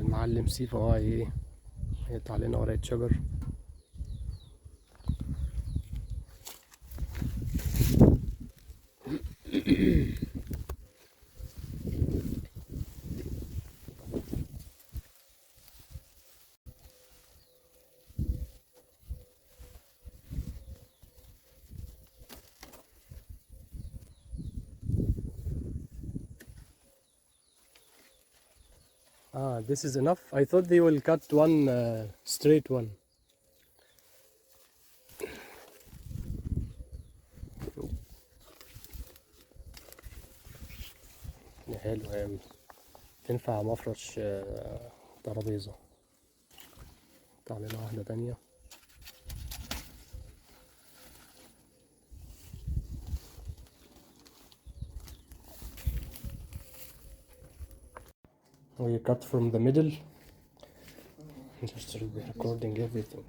المعلم سيف اهو هيقطع لنا ورقة شجر. This is enough. I thought they will cut one straight one. حلو يعني تنفع مفرش ترابيزة. قطع لنا واحدة تانية. We cut from the middle. Just recording everything.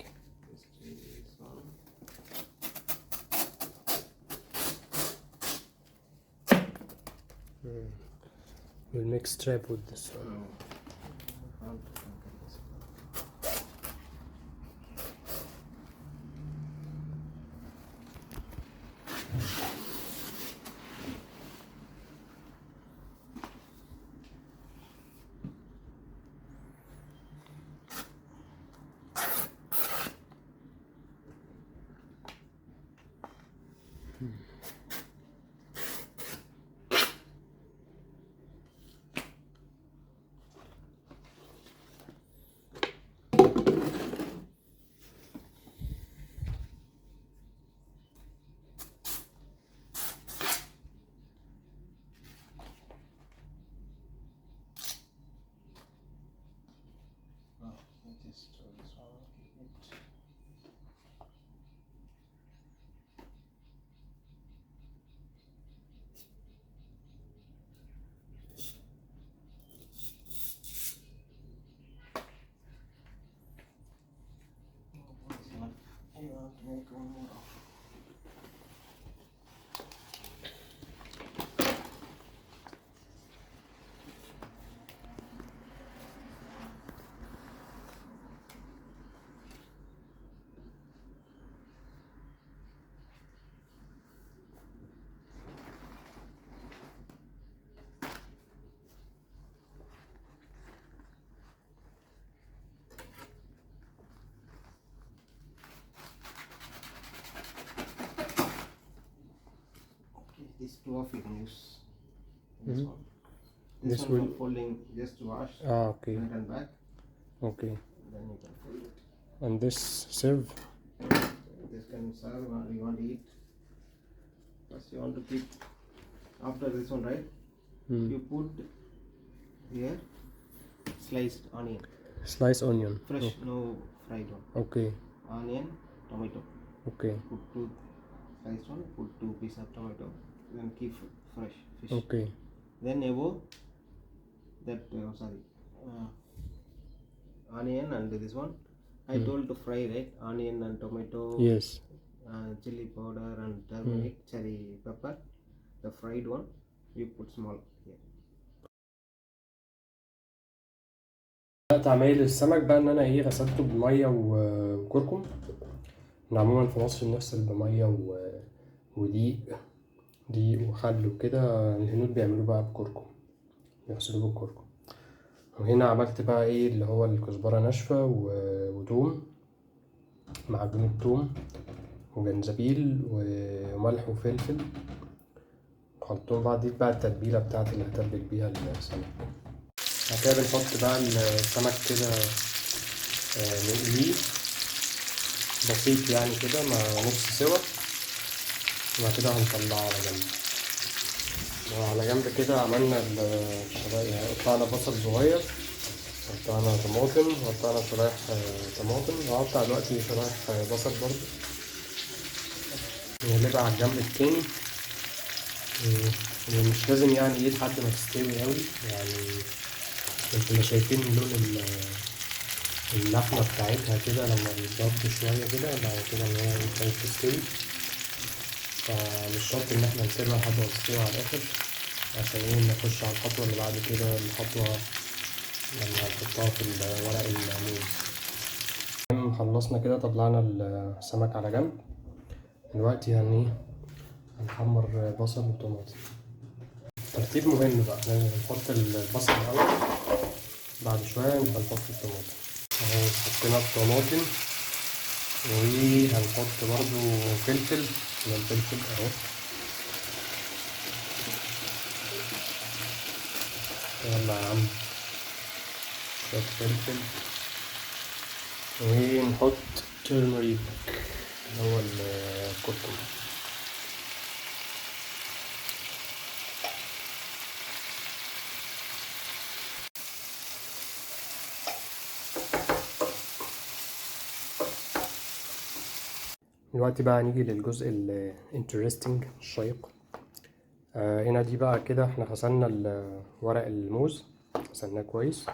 We'll make strap with this one. These two of you can use this one. This one will for folding, just to wash okay. front and back. Okay. Then you can fold it. And this serve? This can serve or you want to eat. First you want to keep after this one, right? You put here sliced onion. Sliced onion. Fresh, no fried one. Okay. Onion, tomato. Okay. Put two sliced one. Put 2 pieces of tomato. Then keep fresh fish. Okay. Then above that onion and this one I told to fry, right? Onion and tomato. Yes. Chili powder and turmeric, cherry pepper. The fried one you put small here. بدأت عمايل السمك بقى ان انا غسلته بميه وكركم. احنا عموما في مصر بنغسل بميه ودقيق وخل وكده. الهنود بيعملوه بقى بكركم، بيغسلوه بالكركم. وهنا عملت بقى اللي هو الكزبرة ناشفة وتوم، معجون التوم وجنزبيل وملح وفلفل، وحطهم بعد. دي بقى التتبيلة بتاعتي اللي هتبل بيها السمك. بعد كده بنحط بقى السمك كده نقليه بسيط يعني كده مع نص سوا، وبعد كده هنطلعه على جنب. وعلى جنب كده عملنا قطعنا بصل صغير، قطعنا طماطم، وقطعنا شرايح طماطم، وهقطع دلوقتي شرايح بصل برضو. نقلبها على الجنب التاني، ومش لازم يعني لحد ما تستوي اوي يعني. انتوا شايفين لون اللحمة بتاعتها كده لما بيتضغط شوية كده، بعد كده ان هي ابتدت تستوي. فمش شرط ان احنا نسيبها لحد ما تستوي على الاخر، عشان نخش على الخطوة اللي بعد كده، الخطوة لما هنحطها في ورق الموز. خلصنا كده، طلعنا السمك على جنب. دلوقتي هنحمر بصل وطماطم. ترتيب مهم بقى، هنحط البصل الأول، بعد شوية نبقى نحط الطماطم. اهو حطينا الطماطم، وهنحط برضو فلفل. الفلفل اهو، يلا يا عم، شوية فلفل. ونحط ترمريك اللي هو الكركم. دلوقتي بقى نيجي للجزء الانترستنج الشيق. هنا دي بقى كده احنا غسلنا ورق الموز، غسلناه كويس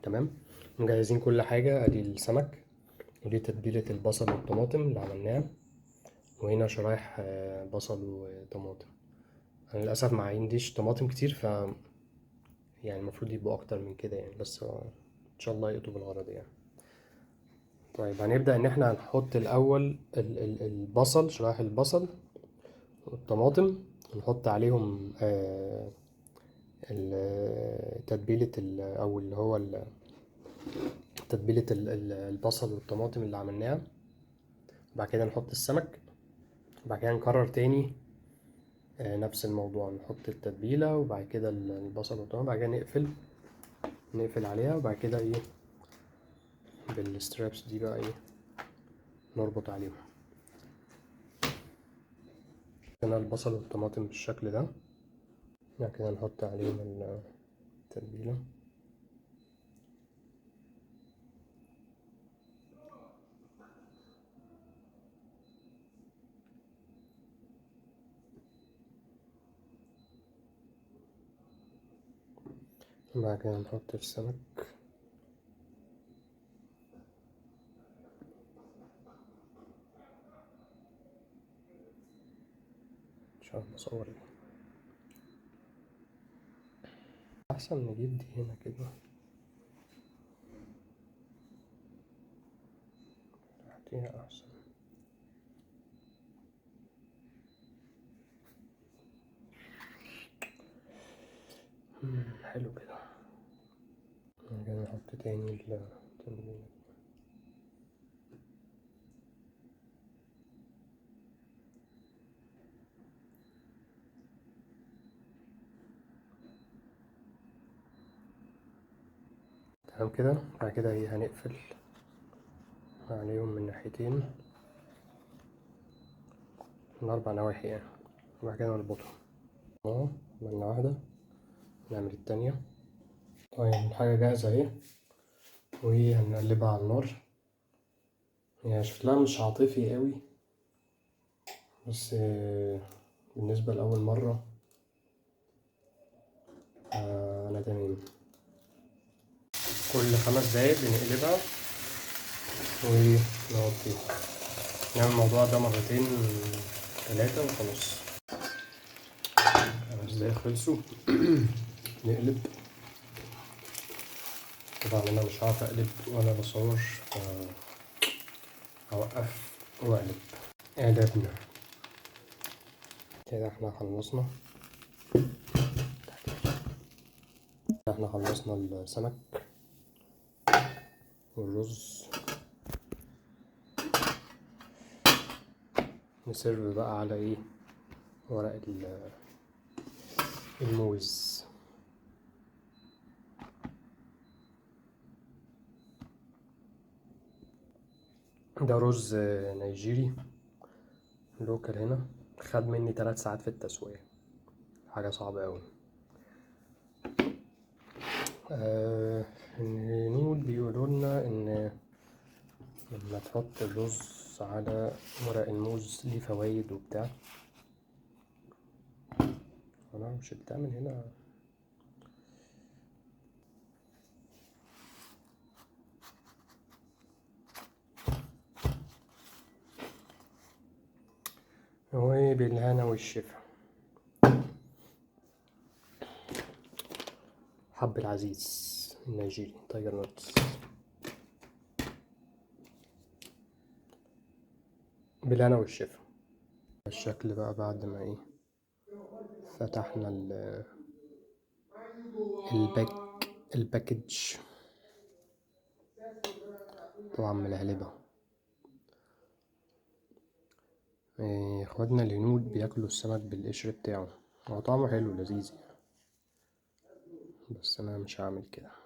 تمام. مجهزين كل حاجة، ادي السمك، ودي تتبيلة البصل والطماطم اللي عملناها، وهنا شرايح بصل وطماطم. انا للاسف ما عنديش طماطم كتير، يعني المفروض يبقوا اكتر من كده يعني، بس ان شاء الله يقضوا بالغرض يعني. طيب هنبدأ ان احنا هنحط الاول البصل، شرايح البصل والطماطم، ونحط عليهم تتبيلة او اللي هو تتبيلة البصل والطماطم اللي عملناها. بعد كده نحط السمك، بعد كده نكرر تاني نفس الموضوع، نحط التتبيلة وبعد كده البصل والطماطم، بعد كده نقفل عليها، وبعد كده بالسترابس دي بقى نربط عليهم. هنا البصل والطماطم بالشكل ده، بعد كده نحط عليهم التتبيلة. بعد كده نحط السمك. مش عارف اصور ايه، احسن نجيب دي هنا كده، نحطيها احسن. حلو كده. بعد كده نحط تاني التتبيلة. تمام كده. بعد كده هنقفل عليهم من ناحيتين، من 4 نواحي يعني، وبعد كده نربطهم. اهو عملنا واحدة، نعمل التانية. طيب الحاجة جاهزة اهي، وهنقلبها على النار. هي شكلها مش عاطفي قوي، بس بالنسبة لأول مرة أنا تمام. كل 5 دقايق بنقلبها ونغطيها، نعمل الموضوع ده مرتين 3 وخلاص. 5 دقايق خلصوا. نقلب. طبعا أنا مش عارف أقلب وأنا بصور، هوقف وأقلب. قلبنا كده، احنا خلصنا. احنا خلصنا السمك والرز. نسيرف بقى على ورق الموز. ده رز نيجيري لوكال هنا، خد مني 3 ساعات في التسوية، حاجة صعبة أوي. الهنود بيقولوا لنا إن لما تحط الرز على ورق الموز ليه فوايد وبتاع. أنا مش بتعمل هنا. وبالهنا والشفا. حب العزيز. النيجيري تايجر نوتس. بالهنا والشفا. الشكل بقى بعد ما ايه فتحنا الباكج طبعا ملهلبة. اخواتنا الهنود بياكلوا السمك بالقشر بتاعه، هو طعمه حلو لذيذ يعني، بس انا مش هعمل كده.